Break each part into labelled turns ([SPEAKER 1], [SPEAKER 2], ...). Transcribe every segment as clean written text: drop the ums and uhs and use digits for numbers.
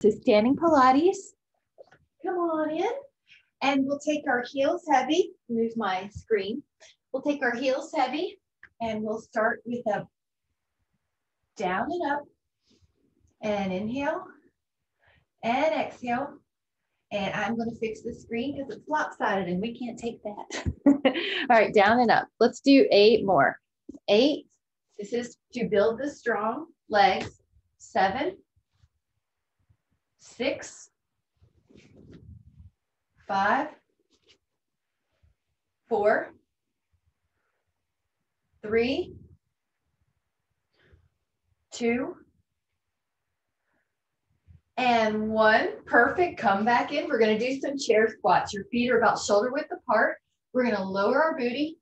[SPEAKER 1] to standing Pilates. Come on in. And we'll take our heels heavy. Move my screen. We'll take our heels heavy and we'll start with a down and up. And inhale and exhale. And I'm going to fix the screen because it's lopsided and we can't take that. All right, down and up. Let's do 8 more. 8. This is to build the strong legs. 7, 6, 5, 4, 3, 2, and 1. Perfect. Come back in. We're going to do some chair squats. Your feet are about shoulder width apart. We're going to lower our booty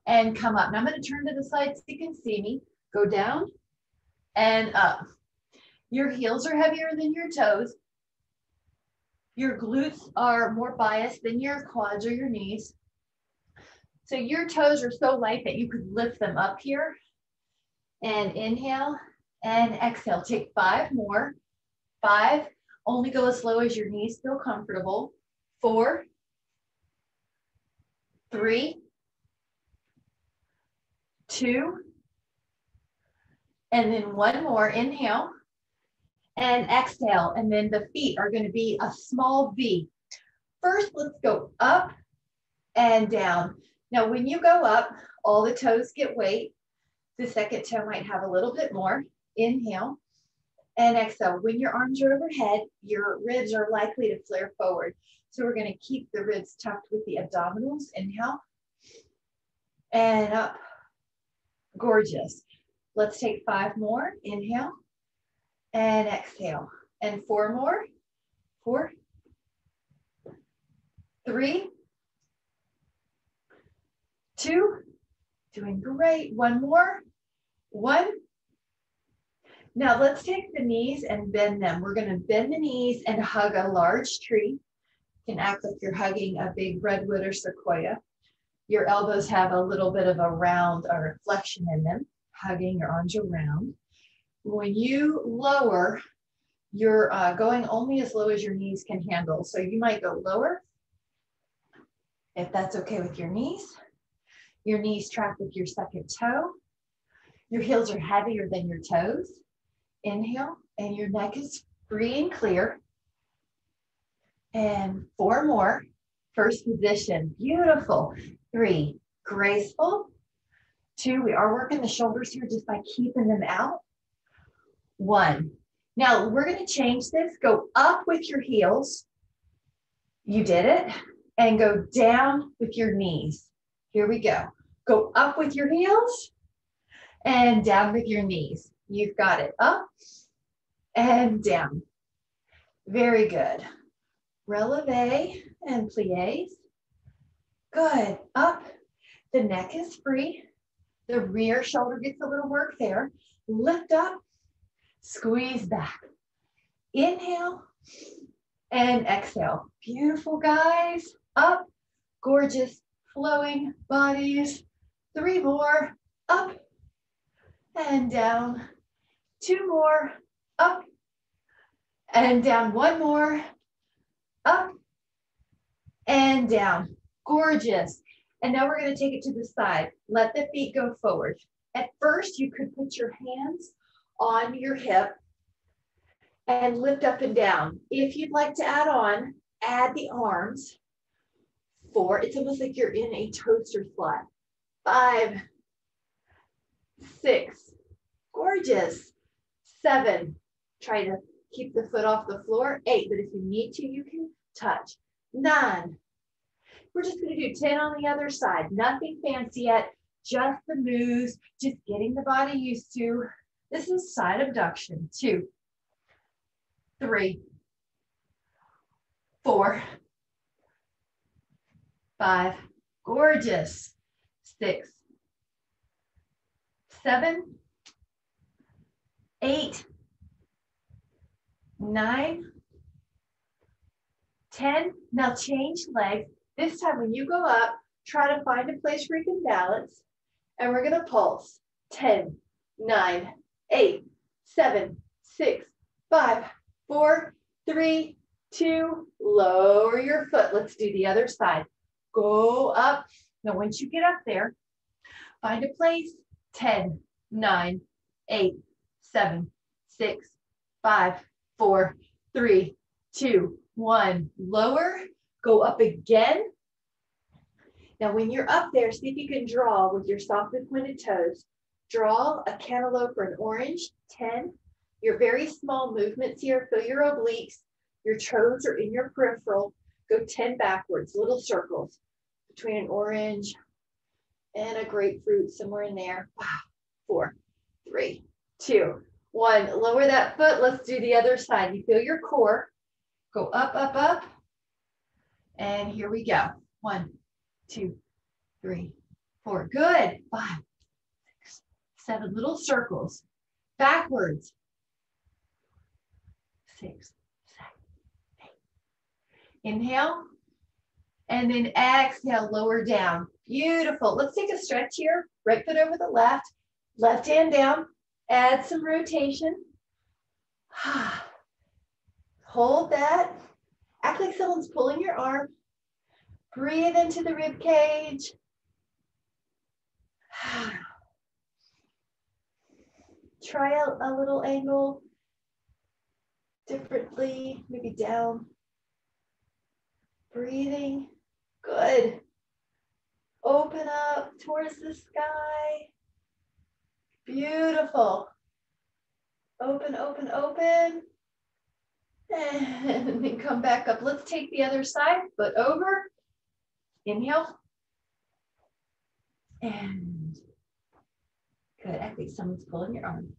[SPEAKER 1] and come up. Now I'm going to turn to the side so you can see me. Go down and up. Your heels are heavier than your toes. Your glutes are more biased than your quads or your knees. So your toes are so light that you could lift them up here. And inhale and exhale. Take 5 more. 5. Only go as slow as your knees feel comfortable. 4, 3, 2, and then 1 more. Inhale and exhale. And then the feet are going to be a small V. First, let's go up and down. Now, when you go up, all the toes get weight. The second toe might have a little bit more. Inhale and exhale. When your arms are overhead, your ribs are likely to flare forward. So we're going to keep the ribs tucked with the abdominals. Inhale and up. Gorgeous. Let's take 5 more. Inhale and exhale. And 4 more. 4, 3, 2, doing great. 1 more. 1. Now let's take the knees and bend them. We're going to bend the knees and hug a large tree. You can act like you're hugging a big redwood or sequoia. Your elbows have a little bit of a round or reflection in them, hugging your arms around. When you lower, you're going only as low as your knees can handle. So you might go lower, if that's okay with your knees. Your knees track with your second toe. Your heels are heavier than your toes. Inhale, and your neck is free and clear. And 4 more. First position, beautiful. 3, graceful. 2, we are working the shoulders here just by keeping them out. 1. Now we're going to change this. Go up with your heels. You did it. And go down with your knees. Here we go. Go up with your heels and down with your knees. You've got it. Up and down. Very good. Releve and plies. Good. Up. The neck is free. The rear shoulder gets a little work there. Lift up. Squeeze back. Inhale and exhale. Beautiful, guys. Up. Gorgeous. Flowing bodies. 3 more. Up and down. 2 more. Up and down. 1 more. Up and down. Gorgeous. And now we're going to take it to the side. Let the feet go forward. At first, you could put your hands on your hip and lift up and down. If you'd like to add on, add the arms. 4, it's almost like you're in a toaster slot. 5, 6, gorgeous. 7, try to keep the foot off the floor. 8, but if you need to, you can touch. 9, we're just going to do 10 on the other side. Nothing fancy yet, just the moves, just getting the body used to. This is side abduction. 2, 3, 4, 5, gorgeous. 6, 7, 8, 9, 10. Now change legs. This time when you go up, try to find a place where you can balance. And we're going to pulse. 10, 9, 8, 7, 6, 5, 4, 3, 2, lower your foot. Let's do the other side. Go up. Now, once you get up there, find a place. 10, 9, 8, 7, 6, 5, 4, 3, 2, 1. Lower. Go up again. Now, when you're up there, see if you can draw with your softly pointed toes. Draw a cantaloupe or an orange. 10. Your very small movements here. Feel your obliques. Your toes are in your peripheral. Go 10 backwards, little circles between an orange and a grapefruit, somewhere in there. 4, 3, 2, 1. Lower that foot. Let's do the other side. You feel your core. Go up, up, up. And here we go. 1, 2, 3, 4. Good. 5, 6, 7. Little circles. Backwards. 6, 7, 8. Inhale. And then exhale, lower down. Beautiful. Let's take a stretch here. Right foot over the left. Left hand down. Add some rotation. Hold that. Act like someone's pulling your arm. Breathe into the rib cage. Try a little angle differently, maybe down. Breathing. Good. Open up towards the sky. Beautiful. Open, open, open. And then come back up. Let's take the other side, foot over. Inhale. And good. I think someone's pulling your arm.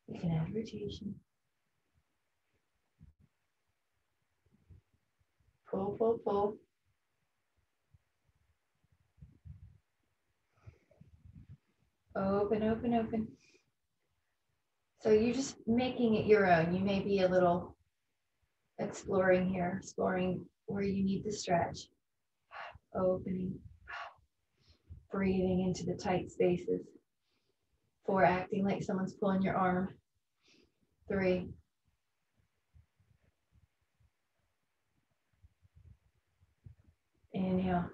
[SPEAKER 1] You can add rotation. Pull, pull, pull. Open, open, open. So you're just making it your own. You may be a little exploring here, exploring where you need the stretch. Opening, breathing into the tight spaces. 4, acting like someone's pulling your arm. 3, inhale,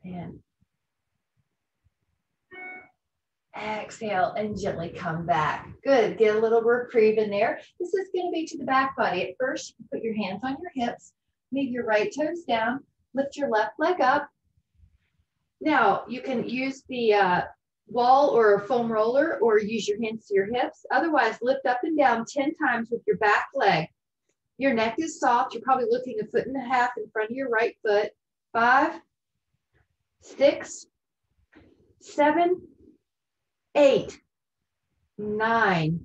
[SPEAKER 1] and exhale, and gently come back. Good. Get a little reprieve in there. This is going to be to the back body. At first, you can put your hands on your hips, move your right toes down, lift your left leg up. Now, you can use the wall or a foam roller or use your hands to your hips. Otherwise, lift up and down 10 times with your back leg. Your neck is soft. You're probably looking 1.5 feet in front of your right foot. 5, 6, 7, 8, 9,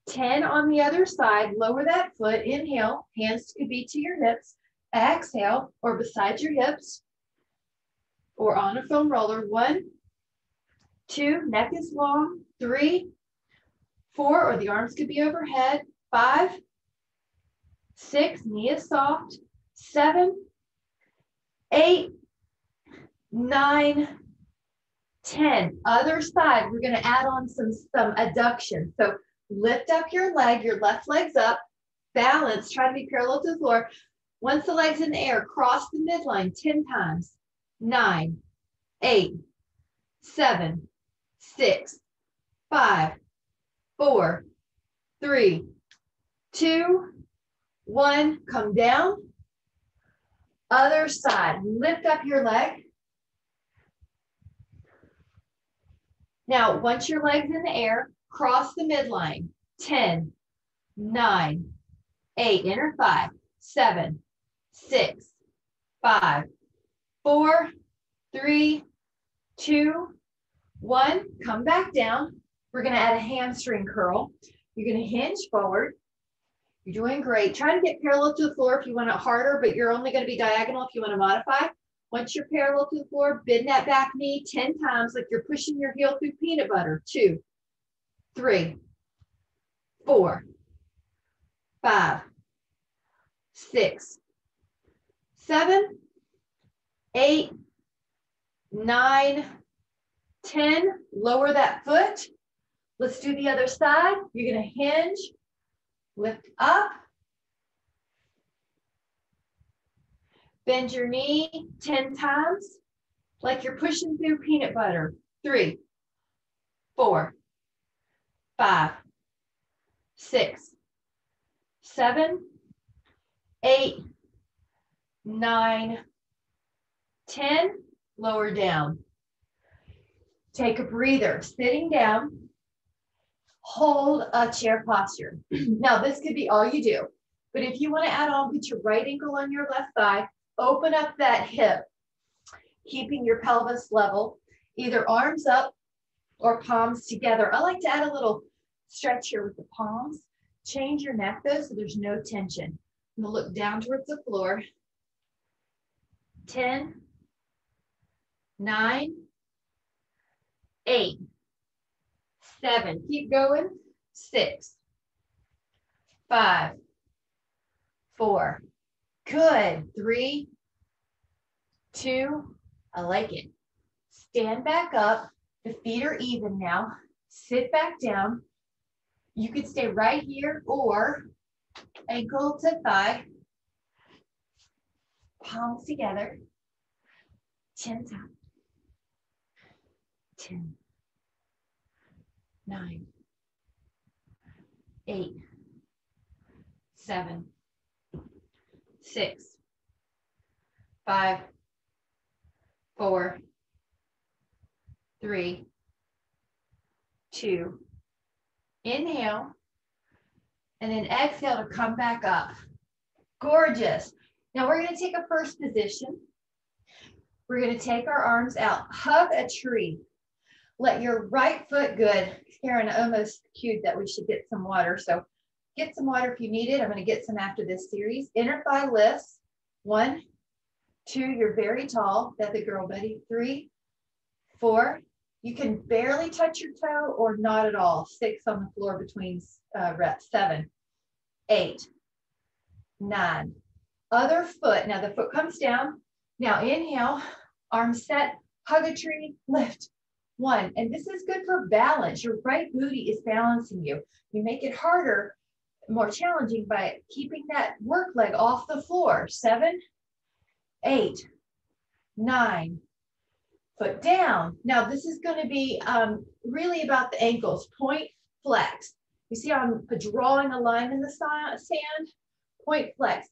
[SPEAKER 1] 10 on the other side. Lower that foot. Inhale. Hands could be to your hips. Exhale, or beside your hips, or on a foam roller. 1, 2, neck is long. 3, 4, or the arms could be overhead. 5, 6, knee is soft. 7, 8, 9, 10. Other side, we're going to add on some adduction. So lift up your leg, your left leg's up, balance, try to be parallel to the floor. Once the leg's in the air, cross the midline 10 times. 9, 8, 7, 6, 5, 4, 3, 2, 1. Come down. Other side, lift up your leg. Now, once your leg's in the air, cross the midline. 10, 9, 8, enter 5, 7, 6, 5, 4, 3, 2, 1. Come back down. We're going to add a hamstring curl. You're going to hinge forward. You're doing great. Try to get parallel to the floor if you want it harder, but you're only going to be diagonal if you want to modify. Once you're parallel to the floor, bend that back knee 10 times like you're pushing your heel through peanut butter. 2, 3, 4, 5, 6, 7, 8, 9, 10. Lower that foot. Let's do the other side. You're going to hinge, lift up, bend your knee 10 times like you're pushing through peanut butter. 3, 4, 5, 6, 7, 8, 9, 10. Lower down. Take a breather, sitting down. Hold a chair posture. Now, this could be all you do, but if you want to add on, put your right ankle on your left thigh, open up that hip, keeping your pelvis level, either arms up or palms together. I like to add a little stretch here with the palms. Change your neck though, so there's no tension. I'm gonna look down towards the floor. 10, 9, 8, 7, keep going, 6, 5, 4, good, 3, 2, I like it. Stand back up, the feet are even now, sit back down. You could stay right here or ankle to thigh, palms together, 10 times, 10, 9, 8, 7, 6, 5, 4, 3, 2, inhale, and then exhale to come back up. Gorgeous. Now we're going to take a first position. We're going to take our arms out, hug a tree. Let your right foot, good. Erin almost cued that we should get some water. So get some water if you need it. I'm going to get some after this series. Inner thigh lifts. 1, 2, you're very tall. That's a girl, buddy. 3, 4. You can barely touch your toe or not at all. 6 on the floor between reps. 7, 8, 9. Other foot. Now the foot comes down. Now inhale, arms set, hug a tree, lift. 1. And this is good for balance. Your right booty is balancing you. You make it harder, more challenging by keeping that work leg off the floor. 7, 8, 9. Foot down. Now this is going to be really about the ankles. Point flex. You see I'm drawing a line in the sand. Point flex.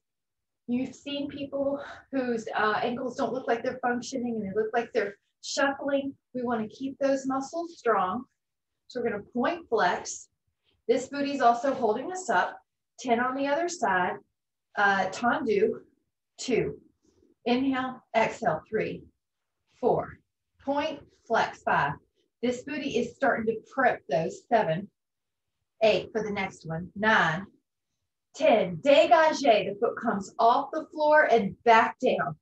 [SPEAKER 1] You've seen people whose ankles don't look like they're functioning and they look like they're shuffling. We want to keep those muscles strong. So we're going to point flex. This booty is also holding us up. 10 on the other side. Tendu. 2. Inhale, exhale. 3, 4. Point flex. 5. This booty is starting to prep those. 7, 8 for the next one. 9, 10. Dégagé. The foot comes off the floor and back down.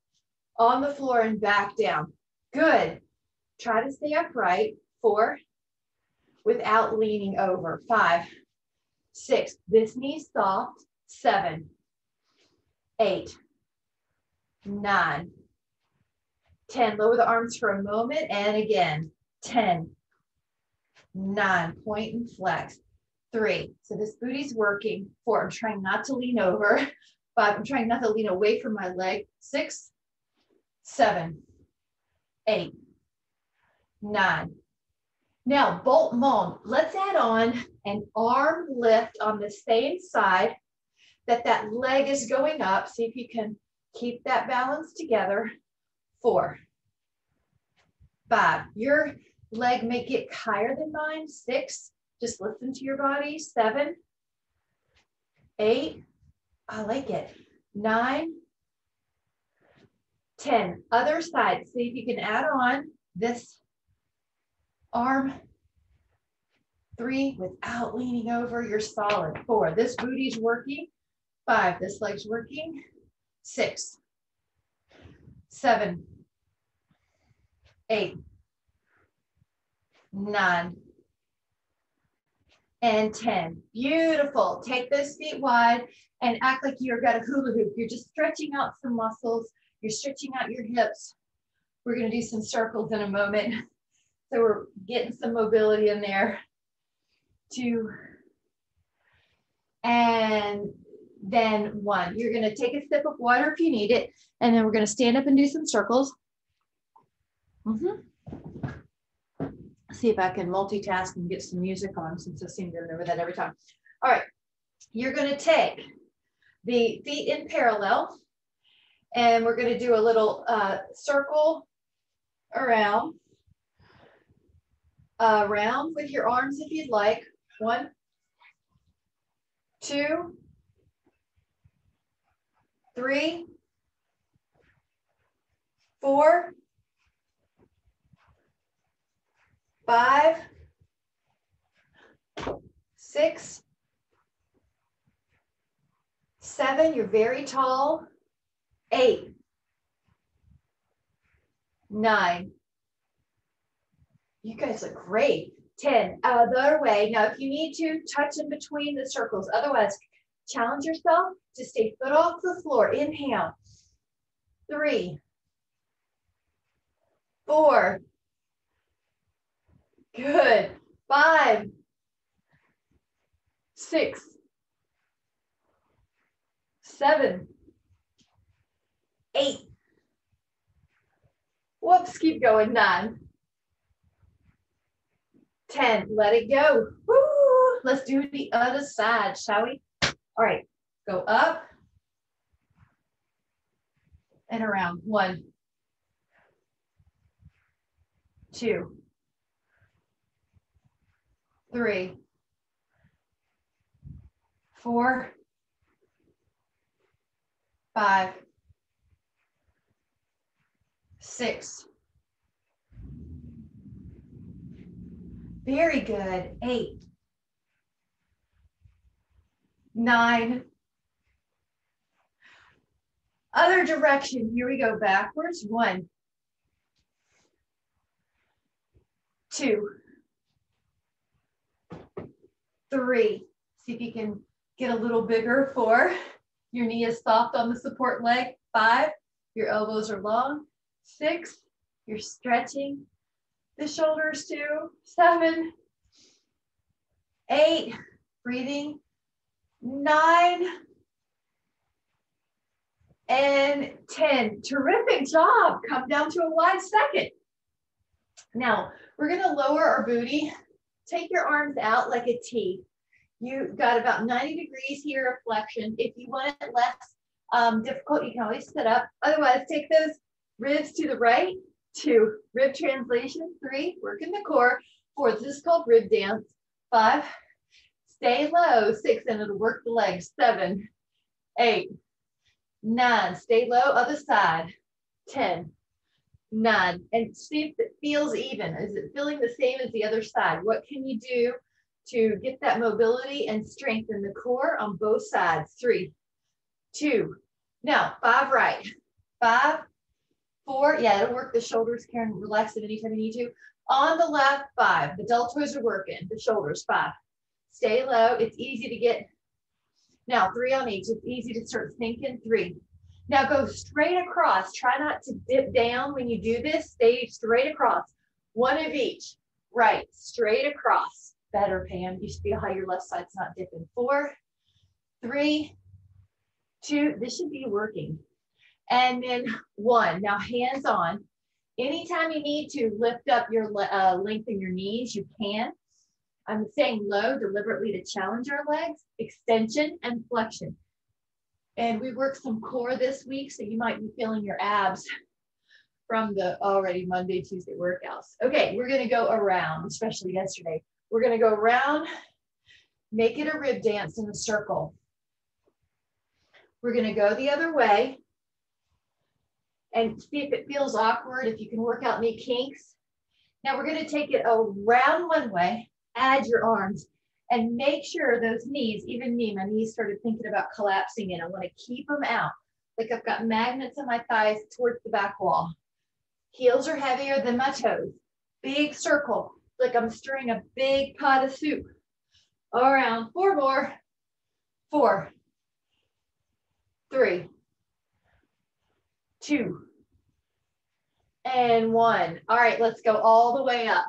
[SPEAKER 1] On the floor and back down. Good. Try to stay upright. 4. Without leaning over. 5, 6. This knee soft. 7, 8, 9, 10. Lower the arms for a moment. And again. 10, 9. Point and flex. 3. So this booty's working. 4. I'm trying not to lean over. 5. I'm trying not to lean away from my leg. 6, 7, 8, 9. Now, bolt mom. Let's add on an arm lift on the same side that leg is going up. See if you can keep that balance together. 4, 5. Your leg may get higher than mine. 6. Just listen to your body. 7, 8. I like it. 9, 10. Other side. See if you can add on this arm. 3, without leaning over. You're solid. 4. This booty's working. 5. This leg's working. 6, 7, 8, 9, and 10. Beautiful. Take those feet wide and act like you've got a hula hoop. You're just stretching out some muscles. You're stretching out your hips. We're going to do some circles in a moment. So we're getting some mobility in there. 2, and then 1. You're going to take a sip of water if you need it, and then we're going to stand up and do some circles. See if I can multitask and get some music on, since I seem to remember that every time. All right, you're going to take the feet in parallel, and we're going to do a little circle around with your arms if you'd like. 1, 2, 3, 4, 5, 6, 7, you're very tall. 8, 9. You guys look great. 10, the other way. Now, if you need to, touch in between the circles. Otherwise, challenge yourself to stay foot off the floor. Inhale. 3, 4. Good. 5, 6, 7, 8. Whoops, keep going. 9, 10. Let it go. Woo! Let's do the other side, shall we? All right. Go up and around. 1, 2, 3, 4, 5, 6. Very good. 8, 9. Other direction. Here we go. Backwards. 1, 2, 3. See if you can get a little bigger. 4. Your knee is soft on the support leg. 5. Your elbows are long. 6. You're stretching the shoulders too. 7, 8. Breathing. 9. And 10. Terrific job. Come down to a wide second. Now, we're going to lower our booty. Take your arms out like a T. You've got about 90 degrees here of flexion. If you want it less difficult, you can always sit up. Otherwise, take those ribs to the right. 2, rib translation. 3, work in the core. 4, this is called rib dance. 5, stay low. 6, and it'll work the legs. 7, 8, 9, stay low, other side. 10, 9, and see if it feels even. Is it feeling the same as the other side? What can you do to get that mobility and strengthen the core on both sides? 3, 2, now 5 right. 5, 4, yeah, it'll work the shoulders. Karen, relax it anytime you need to. On the left, 5, the deltoids are working, the shoulders. 5, stay low. It's easy to get. Now 3 on each. It's easy to start thinking. 3. Now go straight across. Try not to dip down when you do this. Stay straight across. 1 of each. Right, straight across. Better, Pam. You feel how your left side's not dipping. 4, 3, 2. This should be working. And then 1. Now hands on. Anytime you need to lift up your lengthen your knees, you can. I'm saying low deliberately to challenge our legs, extension and flexion. And we worked some core this week, so you might be feeling your abs from the already Monday, Tuesday workouts. Okay, we're gonna go around, especially yesterday. We're gonna go around, make it a rib dance in a circle. We're gonna go the other way and see if it feels awkward, if you can work out any kinks. Now we're gonna take it around one way, add your arms, and make sure those knees, even me, my knees started thinking about collapsing in. I want to keep them out. Like I've got magnets on my thighs towards the back wall. Heels are heavier than my toes. Big circle, like I'm stirring a big pot of soup. Around. 4 more. 4, 3, 2, and 1. All right, let's go all the way up.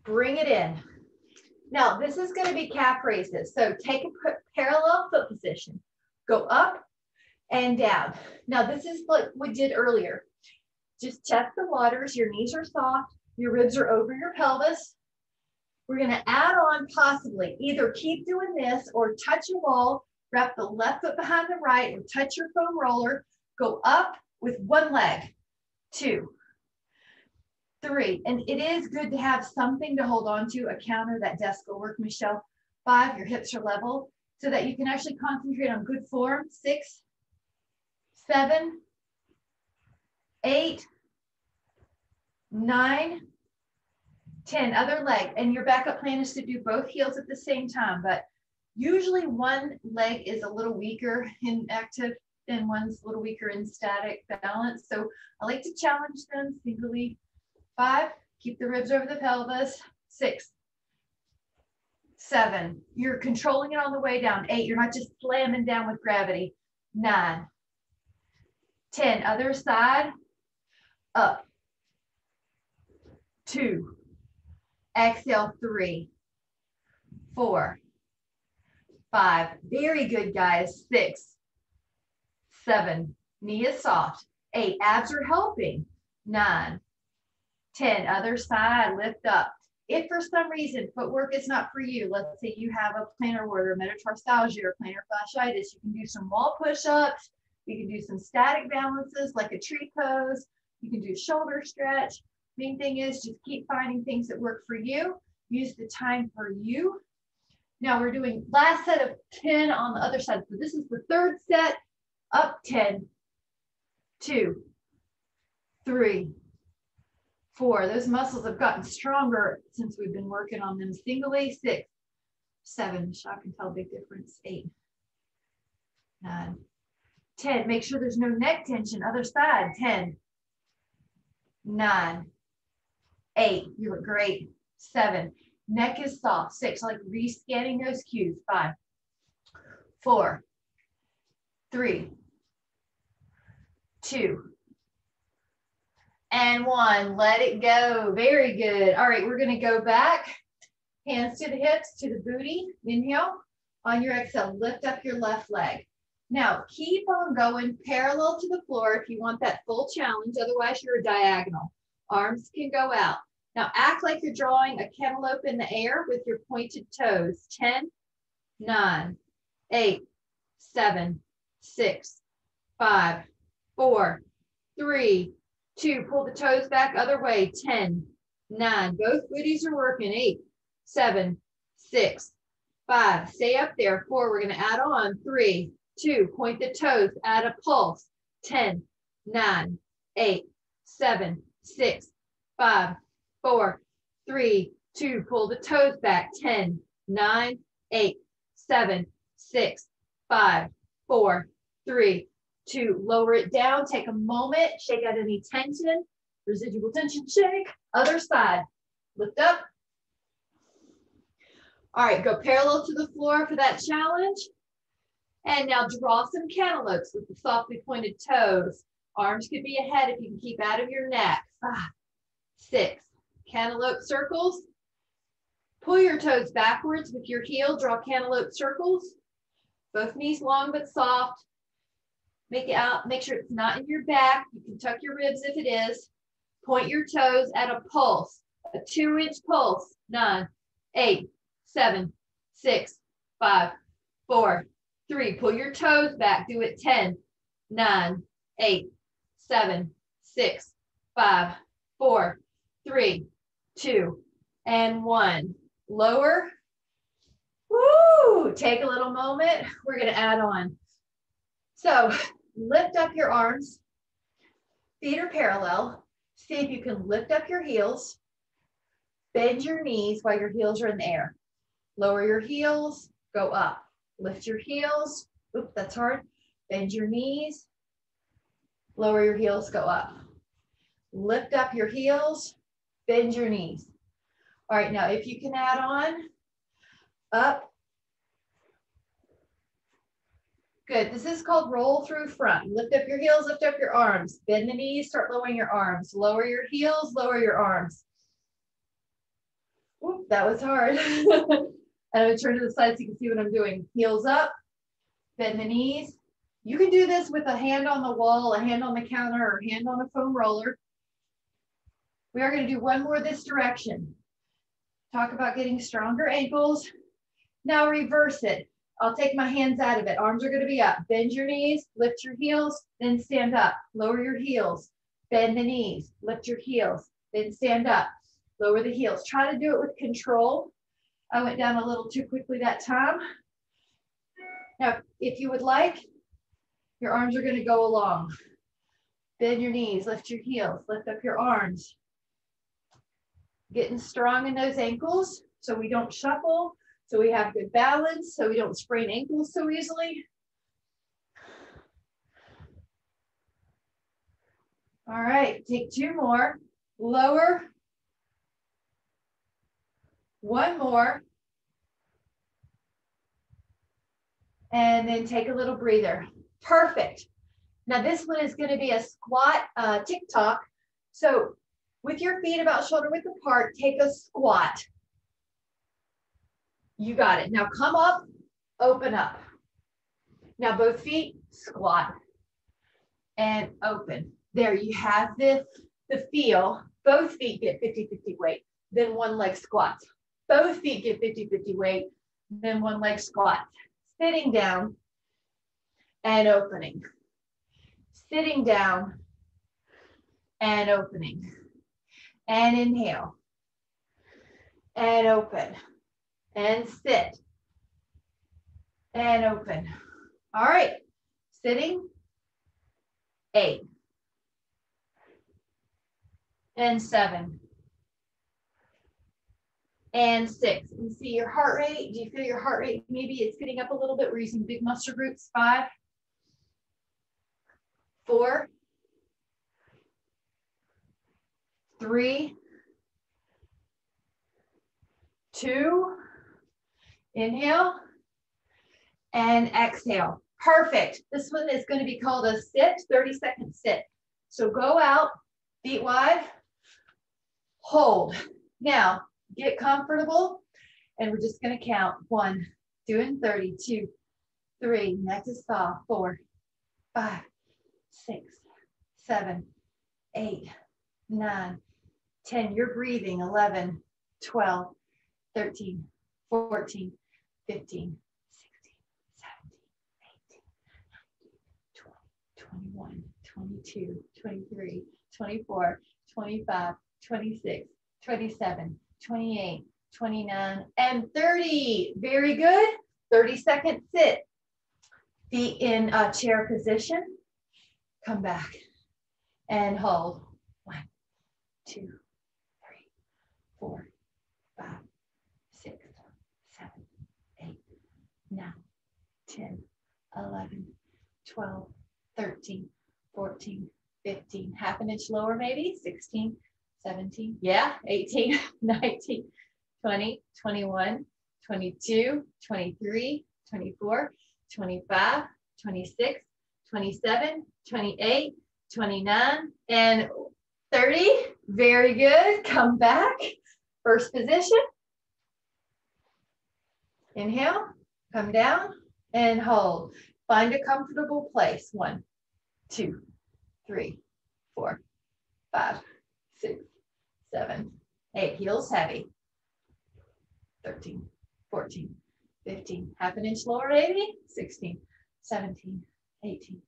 [SPEAKER 1] Bring it in. Now, this is going to be calf raises. So take a parallel foot position. Go up and down. Now, this is what we did earlier. Just test the waters. Your knees are soft. Your ribs are over your pelvis. We're going to add on possibly either keep doing this or touch a wall, wrap the left foot behind the right, or touch your foam roller. Go up with one leg. 2, 3, and it is good to have something to hold on to, a counter, that desk will work, Michelle. 5, your hips are level so that you can actually concentrate on good form. 6, 7, 8, 9, 10, other leg. And your backup plan is to do both heels at the same time, but usually one leg is a little weaker in active and one's a little weaker in static balance. So I like to challenge them singly. 5, keep the ribs over the pelvis. 6, 7, you're controlling it on the way down. 8, you're not just slamming down with gravity. 9, 10, other side, up. 2, exhale. 3, 4, 5, very good, guys. 6, 7, knee is soft. 8, abs are helping. 9, 10, other side, lift up. If for some reason footwork is not for you, let's say you have a plantar warts or metatarsalgia or plantar fasciitis, you can do some wall push-ups, you can do some static balances like a tree pose, you can do shoulder stretch. Main thing is just keep finding things that work for you. Use the time for you. Now we're doing last set of 10 on the other side. So this is the third set, up 10, 2, 3, 4. Those muscles have gotten stronger since we've been working on them singly. 6, 7, I can tell a big difference. 8, 9, 10. Make sure there's no neck tension. Other side. 10, 9, 8. You look great. 7, neck is soft. 6, I like rescanning those cues. 5, 4, 3, 2, and 1. Let it go. Very good. All right, we're going to go back. Hands to the hips, to the booty. Inhale. On your exhale, lift up your left leg. Now, keep on going parallel to the floor if you want that full challenge. Otherwise, you're a diagonal. Arms can go out. Now, act like you're drawing a cantaloupe in the air with your pointed toes. 10, 9, 8, 7, 6, 5, 4, 3, 2. Pull the toes back other way. 10, 9. Both booties are working. 8, 7, 6, 5. Stay up there. 4. We're going to add on. 3, 2. Point the toes. Add a pulse. 10, 9, 8, 7, 6, 5, 4, 3, 2. Pull the toes back. 10, 9, 8, 7, 6, 5, 4, 3, 2. Lower it down. Take a moment. Shake out any tension. Residual tension. Shake. Other side. Lift up. All right. Go parallel to the floor for that challenge. And now draw some cantaloupes with the softly pointed toes. Arms could be ahead if you can keep out of your neck. 5, 6. Cantaloupe circles. Pull your toes backwards with your heel. Draw cantaloupe circles. Both knees long but soft. Make it out. Make sure it's not in your back. You can tuck your ribs if it is. Point your toes at a pulse. A 2-inch pulse. 9, 8, 7, 6, 5, 4, 3. Pull your toes back. Do it. 10, 9, 8, 7, 6, 5, 4, 3, 2, and 1. Lower. Woo! Take a little moment. We're going to add on. So lift up your arms. Feet are parallel. See if you can lift up your heels. Bend your knees while your heels are in the air. Lower your heels. Go up. Lift your heels. Oops, that's hard. Bend your knees. Lower your heels. Go up. Lift up your heels. Bend your knees. All right, now if you can add on, up. Good. This is called roll through front. Lift up your heels, lift up your arms. Bend the knees, start lowering your arms. Lower your heels, lower your arms. Oop, that was hard. And I'm gonna turn to the side so you can see what I'm doing. Heels up, bend the knees. You can do this with a hand on the wall, a hand on the counter, or a hand on a foam roller. We are gonna do one more this direction. Talk about getting stronger ankles. Now reverse it. I'll take my hands out of it. Arms are gonna be up. Bend your knees, lift your heels, then stand up. Lower your heels, bend the knees, lift your heels, then stand up. Lower the heels. Try to do it with control. I went down a little too quickly that time. Now, if you would like, your arms are gonna go along. Bend your knees, lift your heels, lift up your arms. Getting strong in those ankles so we don't shuffle, so we have good balance, so we don't sprain ankles so easily. All right, take two more. Lower. One more. And then take a little breather. Perfect. Now this one is going to be a squat TikTok. So with your feet about shoulder width apart, take a squat. You got it. Now come up, open up. Now both feet, squat and open. There you have the feel. Both feet get 50-50 weight, then one leg squats. Both feet get 50-50 weight, then one leg squat. Sitting down and opening. Sitting down and opening. And inhale. And open. And sit. And open. All right. Sitting. 8. And 7. And 6. And see your heart rate. Do you feel your heart rate? Maybe it's getting up a little bit. We're using big muscle groups. 5. 4. 3. 2. Inhale. And exhale. Perfect. This one is going to be called a sit, 30-second sit. So go out, feet wide, hold. Now, get comfortable, and we're just going to count. 1, doing 30, 2, 3, neck to soft, 4, 5, 6, 7, 8, 9, 10. You're breathing. 11, 12, 13, 14, 15, 16, 17, 18, 19, 20, 21, 22, 23, 24, 25, 26, 27, 28, 29, and 30. Very good. 30-second sit. Feet in a chair position. Come back and hold. 1, 2, 3, 4, 5, 6, 7, 8, 9, 10, 11, 12, 13, 14, 15. Half an inch lower maybe. 16, 17, yeah, 18, 19, 20, 21, 22, 23, 24, 25, 26, 27, 28, 29, and 30. Very good. Come back. First position. Inhale, come down and hold. Find a comfortable place. 1, 2, 3, 4, 5, 6, 7, 8. Heels heavy. 13, 14, 15. Half an inch lower, maybe. 16, 17, 18,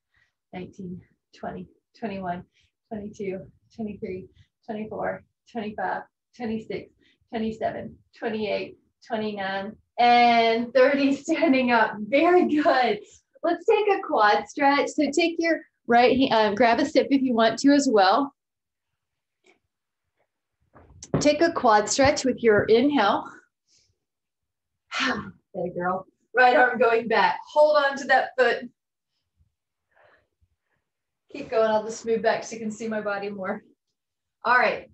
[SPEAKER 1] 19, 20, 21, 22, 23, 24, 25, 26, 27, 28, 29, and 30. Standing up. Very good. Let's take a quad stretch. So take your right hand, grab a sip if you want to as well. Take a quad stretch with your inhale. There, girl. Right arm going back. Hold on to that foot. Keep going. I'll just move back so you can see my body more. All right.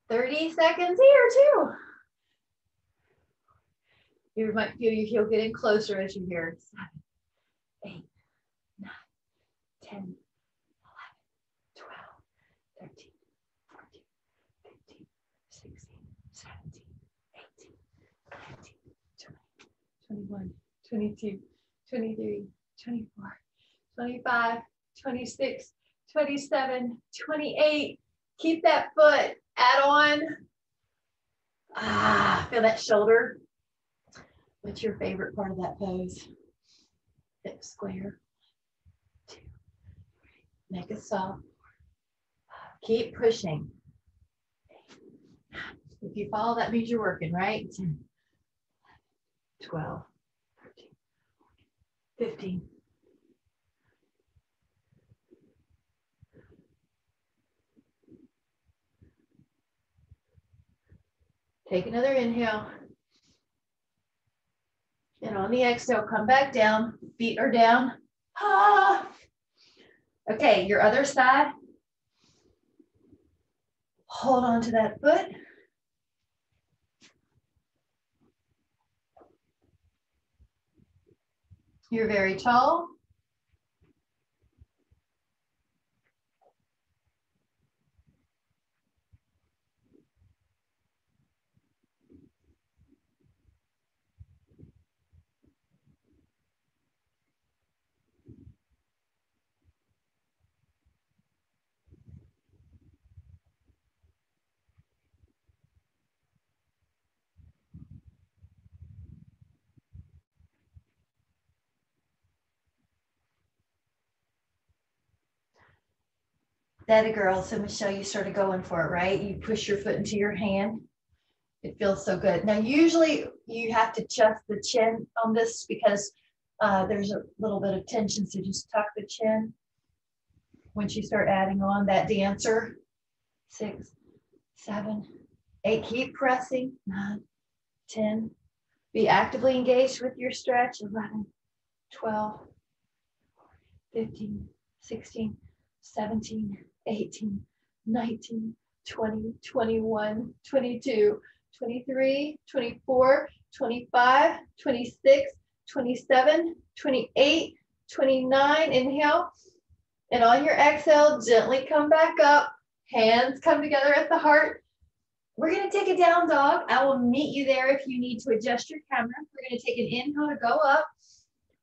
[SPEAKER 1] 30 seconds here too. You might feel your heel getting closer as you hear. 7, 8, 9, 10, 11, 12, 13, 14, 15, 16, 17, 18, 21, 22, 23, 24, 25, 26, 27, 28. Keep that foot, add on. Feel that shoulder. What's your favorite part of that pose? Hip square. 2, 3, neck is soft. Keep pushing. If you follow, that means you're working, right? 10, 12, 13, 15. Take another inhale. And on the exhale, come back down. Feet are down. Ah. Okay, your other side. Hold on to that foot. You're very tall. That a girl. So Michelle, you started going for it, right? You push your foot into your hand. It feels so good. Now, usually you have to adjust the chin on this because there's a little bit of tension. So just tuck the chin once you start adding on that dancer. 6, 7, 8. Keep pressing. 9, 10. Be actively engaged with your stretch. 11, 12, 15, 16, 17, 18, 19, 20, 21, 22, 23, 24, 25, 26, 27, 28, 29. Inhale. And on your exhale, gently come back up. Hands come together at the heart. We're going to take a down dog. I will meet you there if you need to adjust your camera. We're going to take an inhale to go up.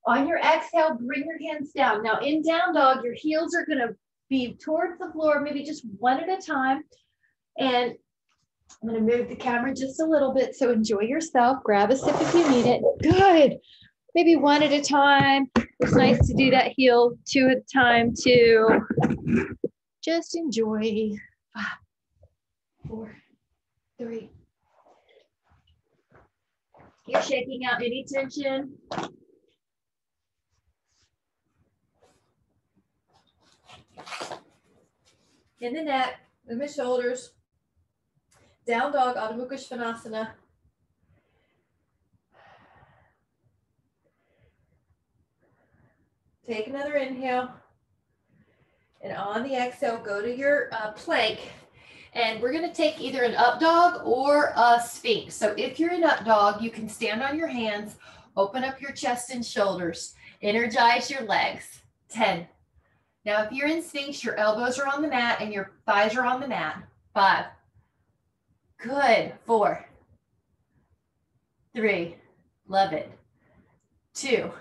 [SPEAKER 1] On your exhale, bring your hands down. Now in down dog, your heels are going to be towards the floor, maybe just one at a time. And I'm going to move the camera just a little bit. So enjoy yourself. Grab a sip if you need it. Good. Maybe one at a time. It's nice to do that heel 2 at a time too. Just enjoy. 5, 4, 3. You're shaking out any tension. In the neck, move the shoulders. Down dog, Adho Mukha Svanasana. Take another inhale. And on the exhale, go to your plank. And we're going to take either an up dog or a sphinx. So if you're an up dog, you can stand on your hands, open up your chest and shoulders, energize your legs. 10. Now, if you're in sphinx, your elbows are on the mat and your thighs are on the mat. 5. Good. 4, 3, love it. 2.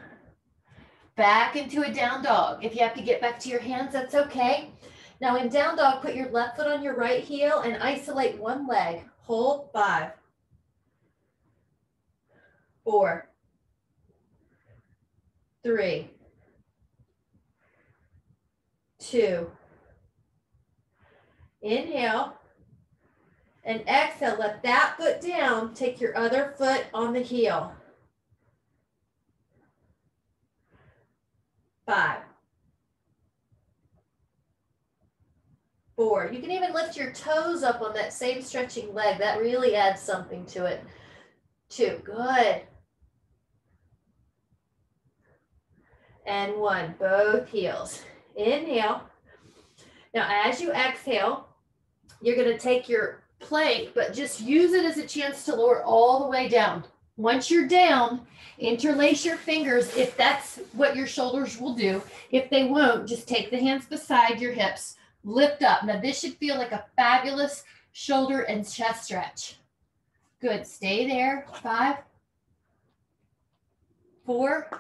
[SPEAKER 1] Back into a down dog. If you have to get back to your hands, that's okay. Now in down dog, put your left foot on your right heel and isolate one leg. Hold. 5, 4, 3, 2. Inhale. And exhale, let that foot down. Take your other foot on the heel. 5, 4. You can even lift your toes up on that same stretching leg. That really adds something to it. 2. Good. And 1. Both heels. Inhale. Now, as you exhale, you're going to take your plank, but just use it as a chance to lower all the way down. Once you're down, interlace your fingers if that's what your shoulders will do. If they won't, just take the hands beside your hips, lift up. Now this should feel like a fabulous shoulder and chest stretch. Good, stay there. 5, 4,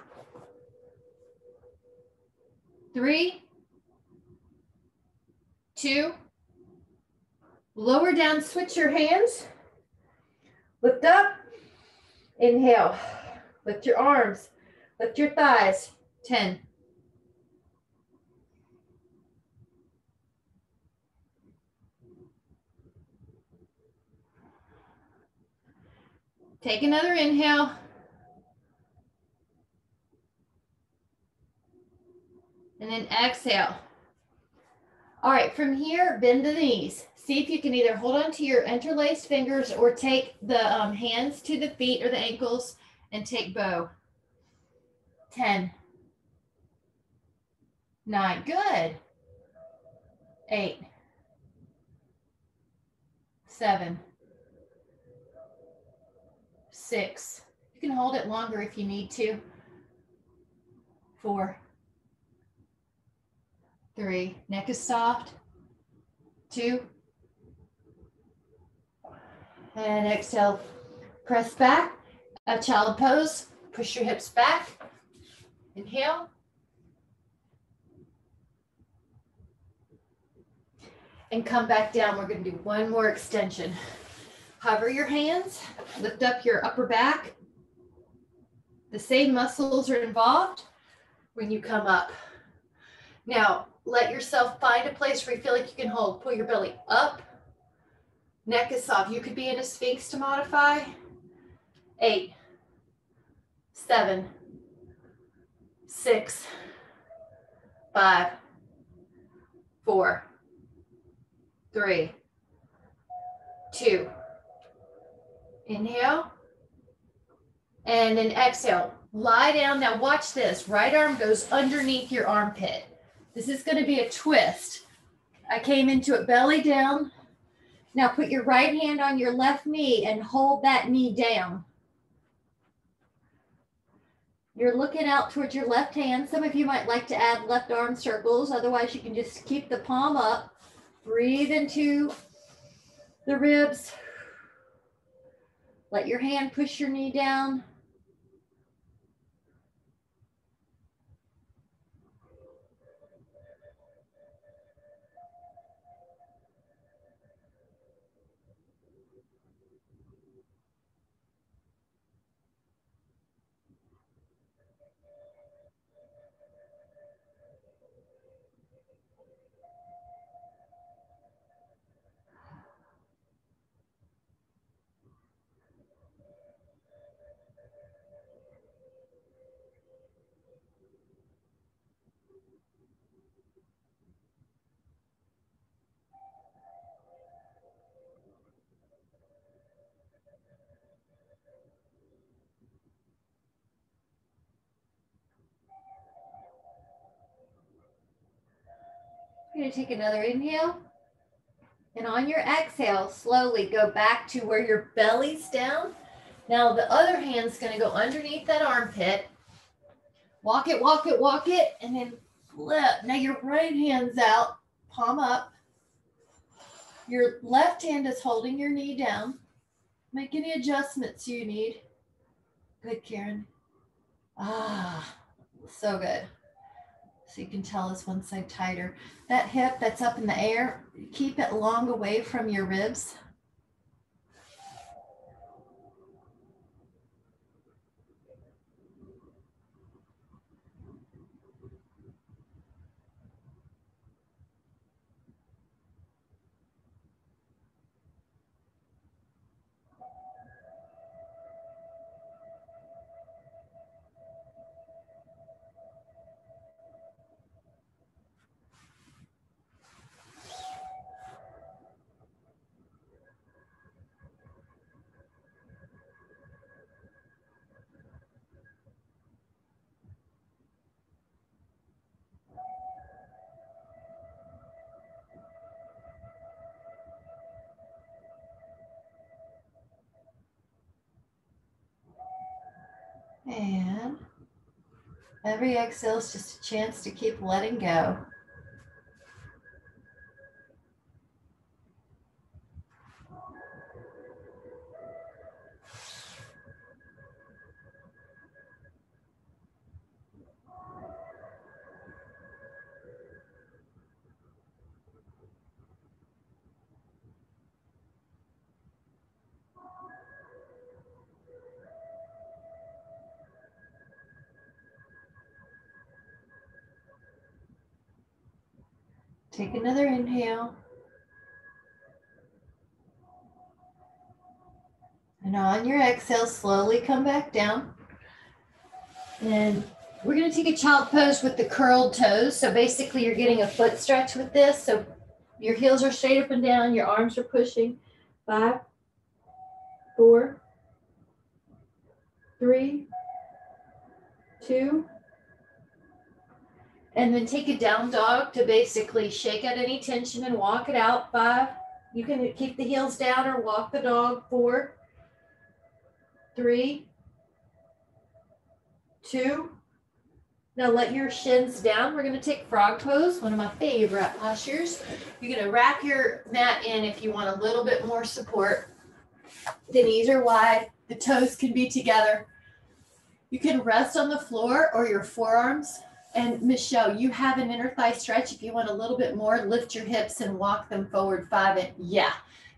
[SPEAKER 1] 3, 2, lower down, switch your hands, lift up, inhale, lift your arms, lift your thighs, 10. Take another inhale. And then exhale. All right, from here, bend the knees. See if you can either hold on to your interlaced fingers or take the hands to the feet or the ankles and take bow. 10, 9, good. 8, 7, 6. You can hold it longer if you need to. 4, 3, neck is soft. 2, and exhale, press back, a child pose, push your hips back, inhale, and come back down. We're going to do one more extension. Hover your hands, lift up your upper back. The same muscles are involved when you come up. Now, let yourself find a place where you feel like you can hold. Pull your belly up. Neck is soft. You could be in a Sphinx to modify. 8, 7, 6, 5, 4, 3, 2. Inhale. And then exhale. Lie down. Now watch this. Right arm goes underneath your armpit. This is going to be a twist. I came into it belly down. Now put your right hand on your left knee and hold that knee down. You're looking out towards your left hand. Some of you might like to add left arm circles. Otherwise, you can just keep the palm up. Breathe into the ribs. Let your hand push your knee down. You're going to take another inhale. And on your exhale, slowly go back to where your belly's down. Now the other hand's going to go underneath that armpit. Walk it, walk it, walk it, and then flip. Now your right hand's out, palm up. Your left hand is holding your knee down. Make any adjustments you need. Good, Karen. Ah, so good. So you can tell this one side tighter. That hip that's up in the air, keep it long away from your ribs. And every exhale is just a chance to keep letting go. Take another inhale. And on your exhale, slowly come back down. And we're going to take a child pose with the curled toes. So basically you're getting a foot stretch with this. So your heels are straight up and down. Your arms are pushing. 5, 4, 3, 2. And then take a down dog to basically shake out any tension and walk it out. 5. You can keep the heels down or walk the dog. 4, 3, 2. Now let your shins down. We're going to take frog pose, one of my favorite postures. You're going to wrap your mat in if you want a little bit more support. The knees are wide. The toes can be together. You can rest on the floor or your forearms. And Michelle, you have an inner thigh stretch. If you want a little bit more, lift your hips and walk them forward 5. And yeah,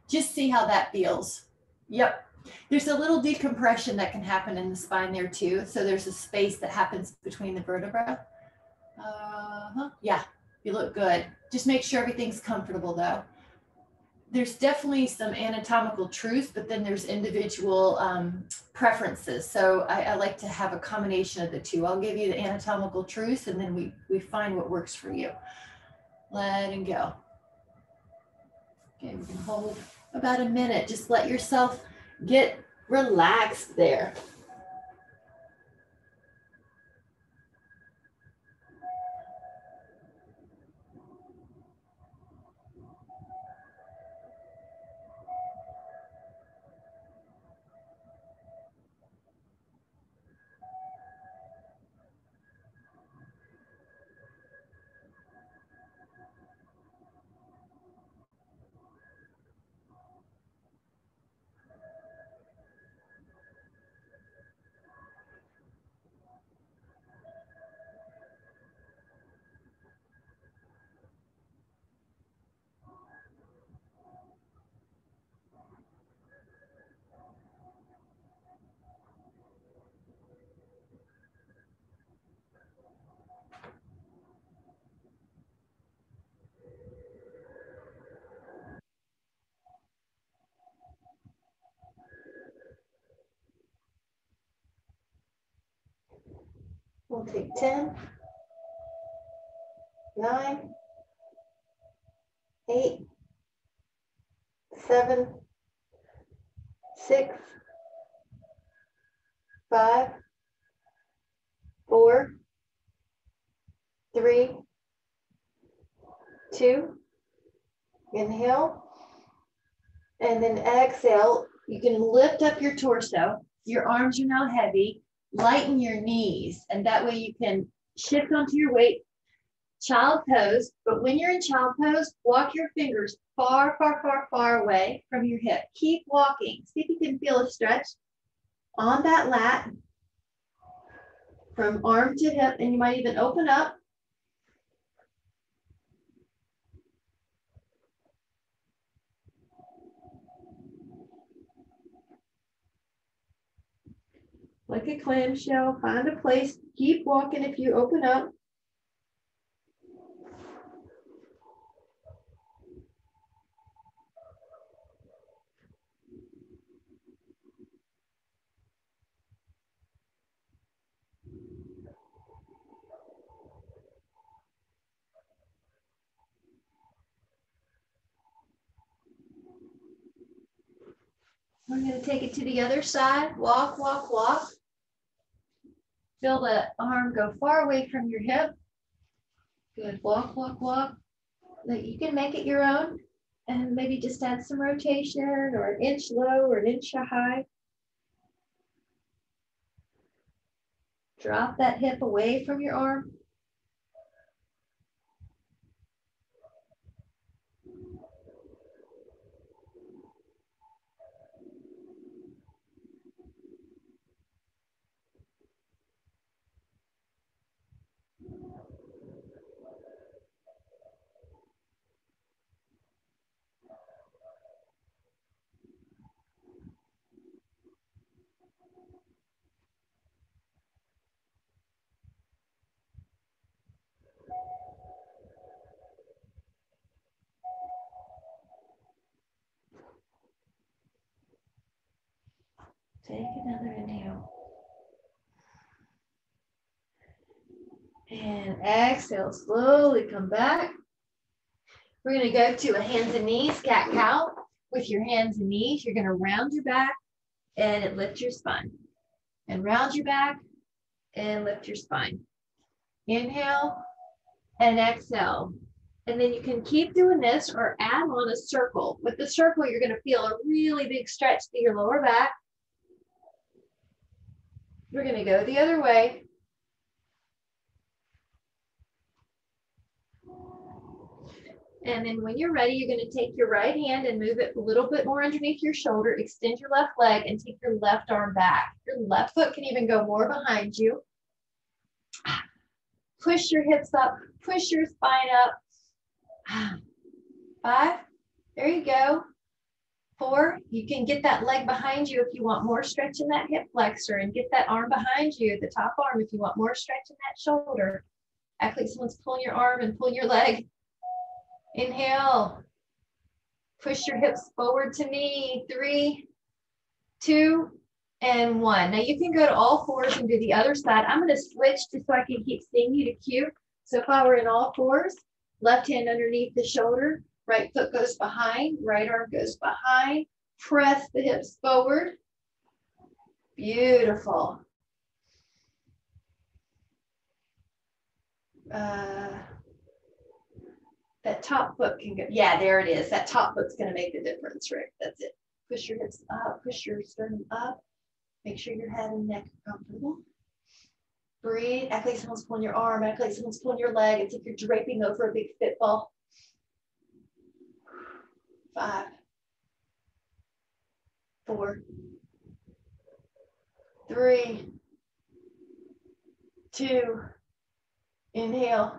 [SPEAKER 1] just see how that feels. Yep. There's a little decompression that can happen in the spine there too. So there's a space that happens between the vertebrae. Yeah, you look good. Just make sure everything's comfortable though. There's definitely some anatomical truths, but then there's individual preferences. So I like to have a combination of the two. I'll give you the anatomical truths and then we find what works for you. Let and go. Okay, we can hold about a minute. Just let yourself get relaxed there. We'll take 10, 9, 8, 7, 6, 5, 4, 3, 2. Inhale. And then exhale. You can lift up your torso. Your arms are now heavy. Lighten your knees. And that way you can shift onto your weight. Child pose. But when you're in child pose, walk your fingers far, far, far, far away from your hip. Keep walking. See if you can feel a stretch on that lat from arm to hip. And you might even open up. Like a clamshell, find a place, keep walking if you open up. We're going to take it to the other side. Walk, walk, walk. Feel the arm go far away from your hip. Good. Walk, walk, walk. You can make it your own and maybe just add some rotation or an inch low or an inch high. Drop that hip away from your arm. Take another inhale. And exhale, slowly come back. We're going to go to a hands and knees, cat-cow. With your hands and knees, you're going to round your back and lift your spine. And round your back and lift your spine. Inhale and exhale. And then you can keep doing this or add on a circle. With the circle, you're going to feel a really big stretch to your lower back. We're going to go the other way. And then when you're ready, you're going to take your right hand and move it a little bit more underneath your shoulder, extend your left leg, and take your left arm back. Your left foot can even go more behind you. Push your hips up, push your spine up. 5, there you go. 4, you can get that leg behind you if you want more stretch in that hip flexor, and get that arm behind you, the top arm, if you want more stretch in that shoulder. Act like someone's pulling your arm and pull your leg. Inhale. Push your hips forward to knee. 3, 2, and 1. Now you can go to all fours and do the other side. I'm going to switch just so I can keep seeing you to cue. So if I were in all fours, left hand underneath the shoulder, right foot goes behind, right arm goes behind. Press the hips forward. Beautiful. That top foot can go, yeah, there it is. That top foot's going to make the difference, Rick. That's it. Push your hips up, push your sternum up. Make sure your head and neck are comfortable. Breathe. Act like someone's pulling your arm. Act like someone's pulling your leg. It's like you're draping over a big fit ball. 5, 4, 3, 2, inhale.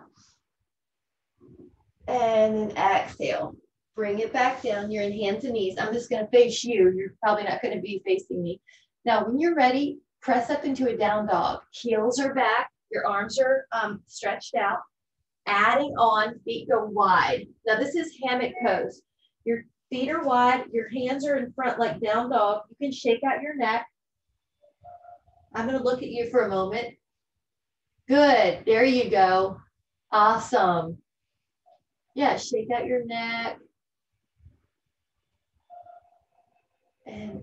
[SPEAKER 1] And then exhale. Bring it back down. You're in hands and knees. I'm just going to face you. You're probably not going to be facing me. Now, when you're ready, press up into a down dog. Heels are back. Your arms are stretched out. Adding on, feet go wide. Now, this is hammock pose. Your feet are wide. Your hands are in front like down dog. You can shake out your neck. I'm going to look at you for a moment. Good. There you go. Awesome. Yeah, shake out your neck. And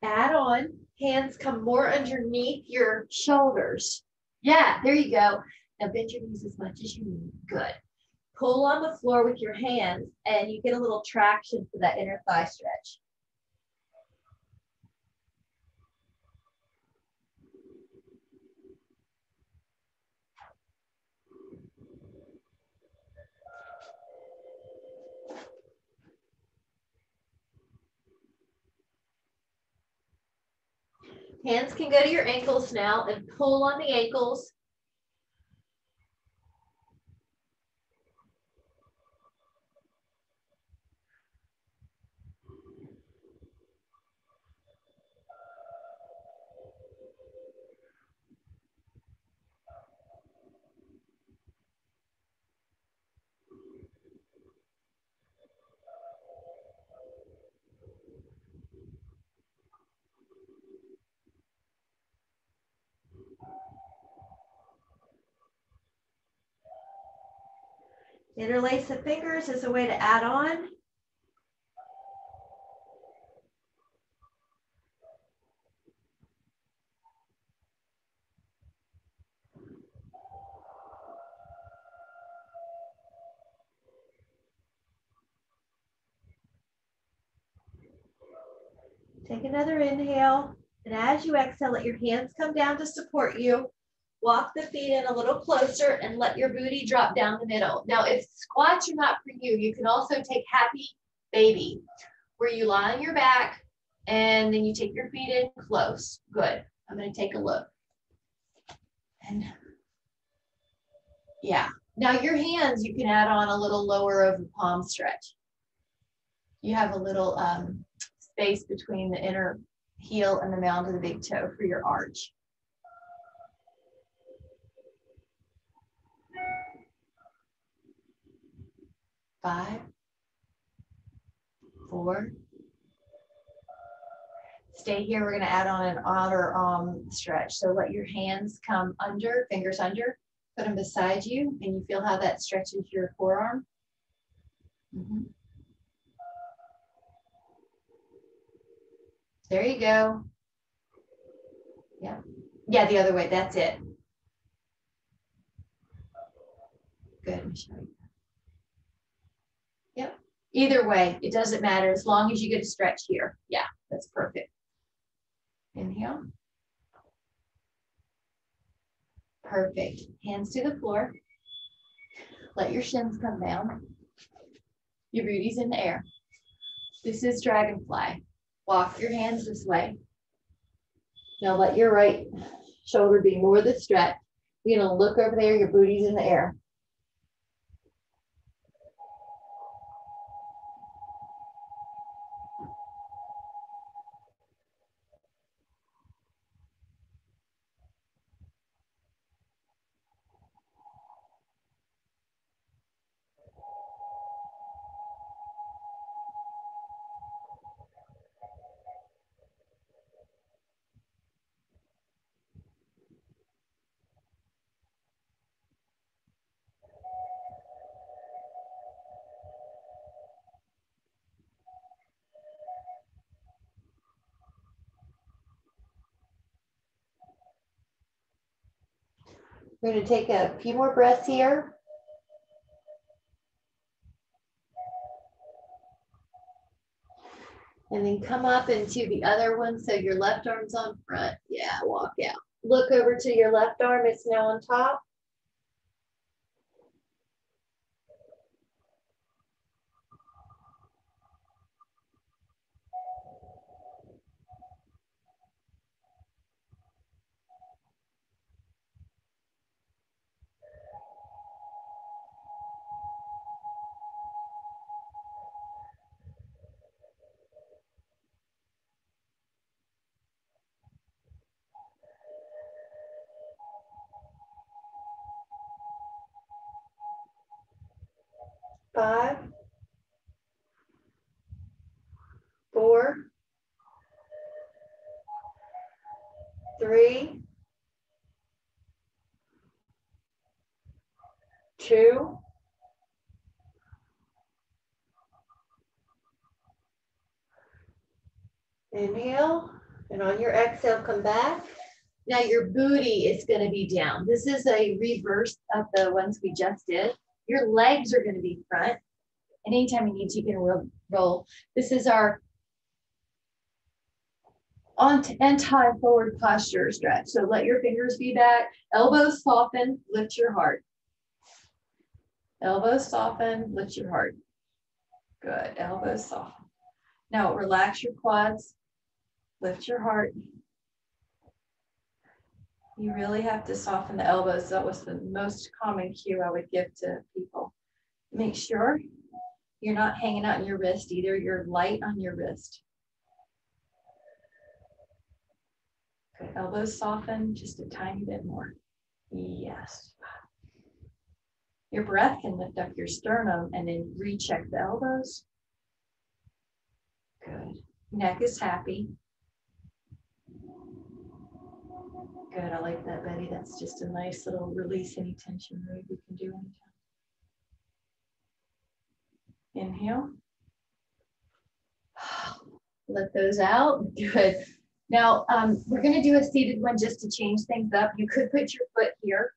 [SPEAKER 1] add on. Hands come more underneath your shoulders. Yeah, there you go. Now bend your knees as much as you need. Good. Pull on the floor with your hands and you get a little traction for that inner thigh stretch. Hands can go to your ankles now and pull on the ankles. Interlace the fingers as a way to add on. Take another inhale. And as you exhale, let your hands come down to support you. Walk the feet in a little closer and let your booty drop down the middle. Now, if squats are not for you, you can also take happy baby, where you lie on your back and then you take your feet in close. Good. I'm going to take a look. And yeah. Now your hands, you can add on a little lower of the palm stretch. You have a little space between the inner heel and the mound of the big toe for your arch. 5, 4. Stay here. We're going to add on an outer stretch. So let your hands come under, fingers under, put them beside you, and you feel how that stretches your forearm. There you go. Yeah. Yeah, the other way. That's it. Good, Michelle. Yep. Either way, it doesn't matter as long as you get a stretch here. Yeah, that's perfect. Inhale. Perfect. Hands to the floor. Let your shins come down. Your booty's in the air. This is dragonfly. Walk your hands this way. Now let your right shoulder be more the stretch. You're going to look over there. Your booty's in the air. We're going to take a few more breaths here. And then come up into the other one. So your left arm's on front. Yeah, walk out. Look over to your left arm. It's now on top. Five, 4, 3, 2, inhale, and on your exhale, come back. Now your booty is going to be down. This is a reverse of the ones we just did. Your legs are going to be front. And anytime you need to, you can roll. This is our anti-forward posture stretch. So let your fingers be back. Elbows soften, lift your heart. Elbows soften, lift your heart. Good, elbows soften. Now relax your quads, lift your heart. You really have to soften the elbows. That was the most common cue I would give to people. Make sure you're not hanging out in your wrist either. You're light on your wrist. Good. Elbows soften just a tiny bit more. Yes. Your breath can lift up your sternum and then recheck the elbows. Good. Neck is happy. Good. I like that, Betty. That's just a nice little release any tension move you can do anytime. Inhale. Let those out. Good. Now, we're going to do a seated one just to change things up. You could put your foot here.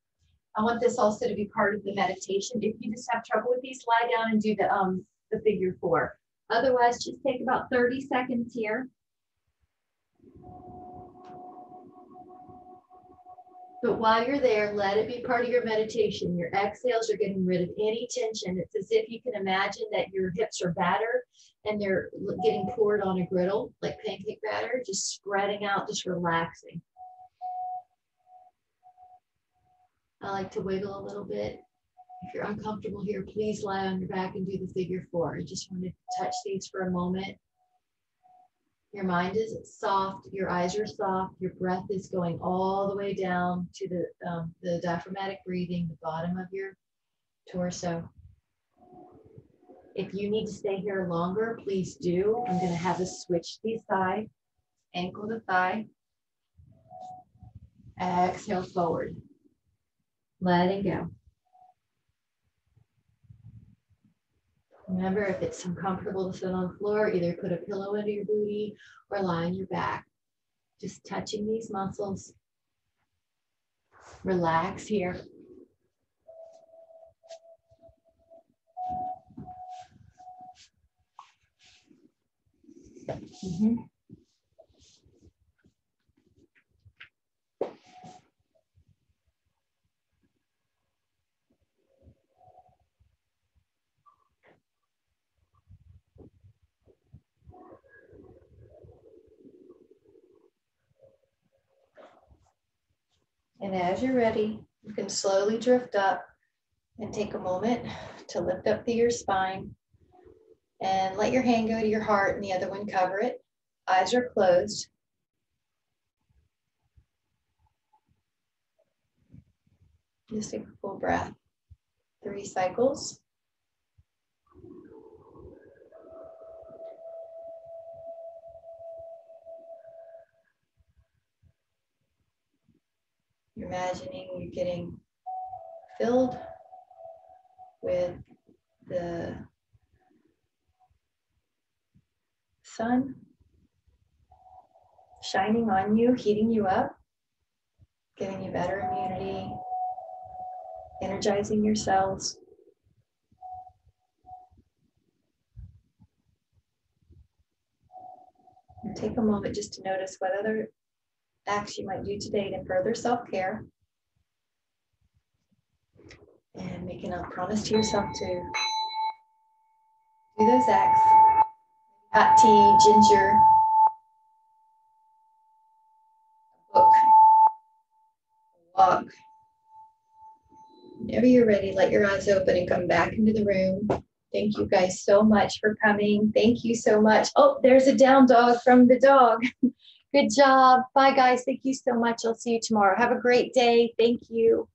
[SPEAKER 1] I want this also to be part of the meditation. If you just have trouble with these, lie down and do the figure 4. Otherwise, just take about 30 seconds here. But while you're there, let it be part of your meditation. Your exhales are getting rid of any tension. It's as if you can imagine that your hips are battered and they're getting poured on a griddle, like pancake batter, just spreading out, just relaxing. I like to wiggle a little bit. If you're uncomfortable here, please lie on your back and do the figure 4. I just wanted to touch these for a moment. Your mind is soft, your eyes are soft, your breath is going all the way down to the diaphragmatic breathing, the bottom of your torso. If you need to stay here longer, please do. I'm going to have us switch these sides, ankle to thigh. Exhale forward. Let it go. Remember, if it's uncomfortable to sit on the floor, either put a pillow under your booty or lie on your back. Just touching these muscles. Relax here. And as you're ready, you can slowly drift up and take a moment to lift up through your spine and let your hand go to your heart and the other one cover it. Eyes are closed. Just take a full breath. 3 cycles. You're imagining you're getting filled with the sun shining on you, heating you up, giving you better immunity, energizing your cells. And take a moment just to notice what other acts you might do today to further self-care. And making a promise to yourself to do those acts. Hot tea, ginger, a book, a walk. Whenever you're ready, let your eyes open and come back into the room. Thank you guys so much for coming. Thank you so much. Oh, there's a down dog from the dog. Good job. Bye, guys. Thank you so much. I'll see you tomorrow. Have a great day. Thank you.